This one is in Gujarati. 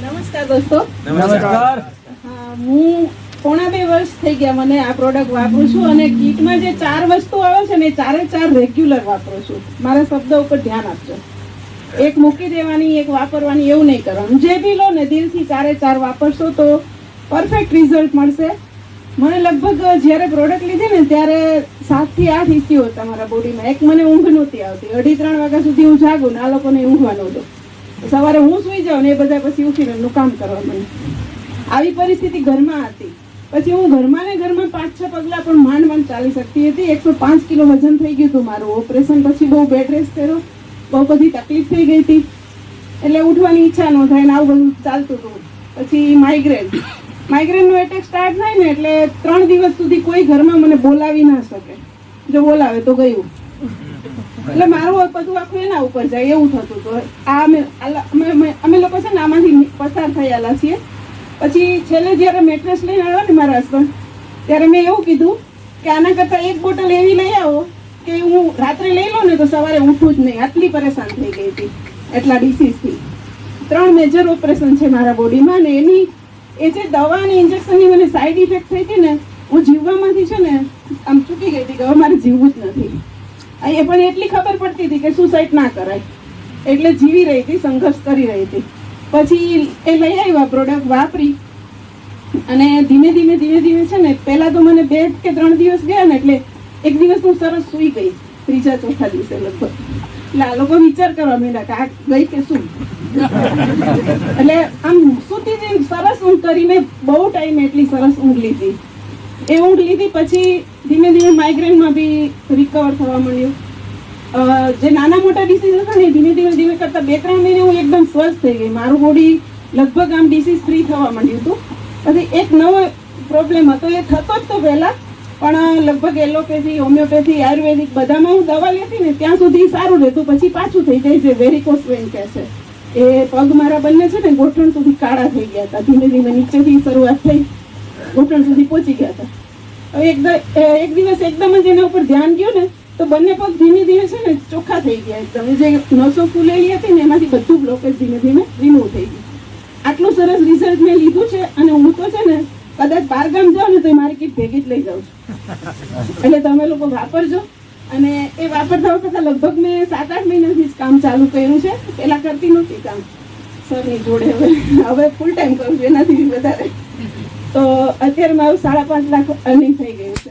નમસ્કાર દોસ્તો. નમસ્કાર. હું પોણા 2 વર્ષ થઈ ગયા મને આ પ્રોડક્ટ વાપરું છું અને કીટમાં જે 4 વસ્તુ આવે છે ને એ 4 રેગ્યુલર વાપરું છું. મારા શબ્દ ઉપર ધ્યાન આપજો. એક મૂકી દેવાની, એક વાપરવાની એવું નહીં કરવાનું. જે બી લો ને દિલથી 4 વાપરશો તો પરફેક્ટ રિઝલ્ટ મળશે. મને લગભગ જ્યારે પ્રોડક્ટ લીધી ને ત્યારે 7 થી 8 ઇસ્યુ હતા મારા બોડીમાં. એક મને ઊંઘ નહોતી આવતી. 2:30 વાગ્યા સુધી હું જાગું ને આ લોકોને ઊંઘવાનું હતું. સવારે હું સુઈ જાઉં ને એ બધા પછી ઉઠીને એમનું કામ કરવા મને. આવી પરિસ્થિતિ ઘરમાં હતી. પછી હું ઘરમાં 5-6 પગલા પણ માંડ ચાલી શકતી હતી. 105 કિલો વજન થઈ ગયું હતું મારું. ઓપરેશન પછી બહુ બેડ રેસ્ટ કર્યો, બહુ બધી તકલીફ થઈ ગઈ હતી, એટલે ઉઠવાની ઈચ્છા ન થાય ને આવું બધું ચાલતું હતું. પછી માઇગ્રેનનો એટેક સ્ટાર્ટ થાય ને એટલે 3 દિવસ સુધી કોઈ ઘરમાં મને બોલાવી ના શકે. જો બોલાવે તો ગયું. એટલે મારું બધું આખું એના ઉપર જાય એવું થતું હતું. અમે લોકો છે ને આમાંથી પસાર થયેલા છીએ. પછી છેલ્લે જ્યારે મેટ્રેસ લઈને આવ્યો ને મારા હસબન્ડ, ત્યારે મેં એવું કીધું કે આના કરતાં 1 બોટલ એવી લઈ આવો કે હું રાત્રે લઈ લઉં ને તો સવારે ઉઠું જ નહીં. આટલી પરેશાન થઈ ગઈ હતી એટલા ડિસીઝથી. 3 મેજર ઓપરેશન છે મારા બોડીમાં ને એની એ જે દવા અને ઇન્જેક્શનની મને સાઈડ ઇફેક્ટ થઈ હતી ને, હું જીવવામાંથી છે ને આમ ચૂકી ગઈ હતી કે હવે મારે જીવવું જ નથી. એ પણ એટલી ખબર પડતી હતી કે સુસાઇડ ના કરાય, એટલે જીવી રહી હતી, સંઘર્ષ કરી રહી હતી. પછી એ લઈ આવ્યા પ્રોડક્ટ, વાપરી અને ધીમે ધીમે છે ને પહેલાં તો મને 2 કે 3 દિવસ ગયા ને એટલે એક દિવસ હું સરસ સૂઈ ગઈ. 3-4 દિવસે લગભગ. એટલે આ લોકો વિચાર કરવા માંડ્યા કે આ ગઈ કે શું. એટલે આમ સૂતી હતી, સરસ ઊંઘ કરીને બહુ ટાઈમ એટલી સરસ ઊંઘ લીધી. એ ઊંઘ લીધી પછી ધીમે માઇગ્રેનમાં બી રિકવર થવા મળ્યું. જે નાના મોટા ડિસીઝ હતા ને ધીમે ધીમે કરતા 2-3 મહિને હું એકદમ સ્વસ્થ થઈ ગઈ. મારું બોડી લગભગ આમ ડિસીઝ ફ્રી થવા માંડ્યું હતું. પછી એક નવો પ્રોબ્લેમ હતો, એ થતો જ તો પહેલા, પણ લગભગ એલોપેથી, હોમિયોપેથી, આયુર્વેદિક બધામાં હું દવા લેતી ને ત્યાં સુધી સારું રહેતું. પછી પાછું થઈ જાય છે વેરિકોસ વેઇન કહે છે. એ પગ મારા બંને છે ને ઘૂંટણ સુધી કાળા થઈ ગયા હતા. ધીમે નીચેથી શરૂઆત થઈ, ઘૂંટણ સુધી પહોંચી ગયા હતા. હવે એક દિવસ એકદમ જ એના ઉપર ધ્યાન ગયું ને તો બંને પગ ધીમે છે ને ચોખ્ખા થઈ ગયા એકદમ. જે નસો ફૂલેલી હતી ને એમાંથી બધું બ્લોકેજ ધીમે રિમૂવ થઈ ગયું. આટલું સરસ રિઝલ્ટ મેં લીધું છે અને હું તો છે ને કદાચ 12 ગામ જાઉં ને તો મારી કીટ ભેગી જ લઈ જાઉં છું. એટલે તમે લોકો વાપરજો. અને એ વાપરતા વખતે લગભગ મેં 7-8 મહિનાથી જ કામ ચાલુ કર્યું છે. પહેલાં કરતી નહોતી કામ સરની જોડે, હવે ફૂલ ટાઈમ કરું છું એનાથી વધારે. તો અત્યારે મારું 5.5 લાખ અર્નિંગ થઈ ગયું છે.